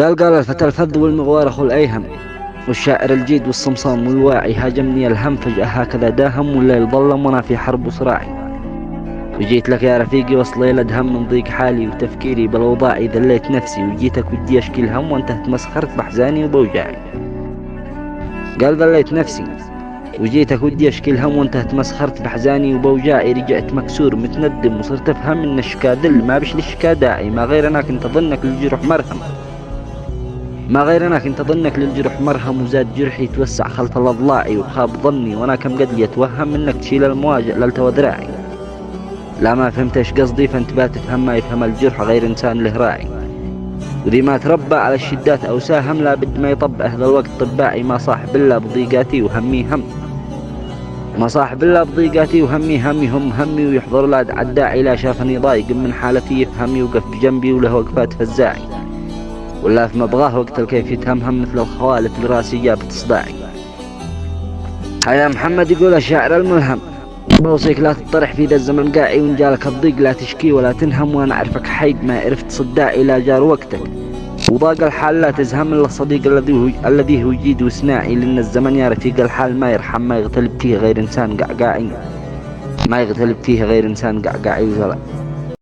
قال الفتى الفذ والمغوار أخو الأيهم، والشاعر الجيد والصمصام والواعي، هاجمني الهم فجأة هكذا داهم، والليل ظلم وأنا في حرب وصراعي. وجيت لك يا رفيقي وسط ليلة هم من ضيق حالي وتفكيري بالأوضاعي، ذليت نفسي وجيتك ودي أشكي الهم وأنت تمسخرت بأحزاني وبوجاعي. قال ذليت نفسي وجيتك ودي أشكي الهم وأنت تمسخرت بأحزاني وبوجاعي، رجعت مكسور متندم وصرت أفهم إن الشكا ذل ما بش للشكا داعي، ما غير أنا كنت أظنك للجروح مرهم، ما غير أنا كنت أظنك للجروح مرهم، وزاد جرحي يتوسع خلف الأضلاعي، وخاب ظني وأنا كم قد يتوهم إنك تشيل المواجع للتوى ذراعي. لا ما فهمت ايش قصدي فانتباه تفهم ما يفهم الجرح غير إنسان له راعي، وذي ما تربى على الشدات أو ساهم لابد ما يطبع هذا الوقت طباعي، ما صاحب إلا بضيقاتي وهمي هم، ما صاحب إلا بضيقاتي وهمي همي هم همي، ويحضر لا عالداعي لا شافني ضايق من حالتي يفهم يوقف بجنبي وله وقفات فزاعي، ولا في مبغاه وقت الكيف يتهمهم مثل الخوالف لراسي جابت صداعي. هيا محمد يقول الشاعر الملهم، بوصيك لا تطرح في ذا الزمن قاعي، وإن جالك الضيق لا تشكي ولا تنهم، وأنا أعرفك حيد ما عرفت صداعي، لا جار وقتك وضاق الحال لا تزهم إلا الصديق الذي هو جيد وسناعي، لأن الزمن يا رفيق الحال ما يرحم، ما يغتلب فيه غير إنسان قعقاعي، ما يغتلب فيه غير إنسان قعقاعي وزرع.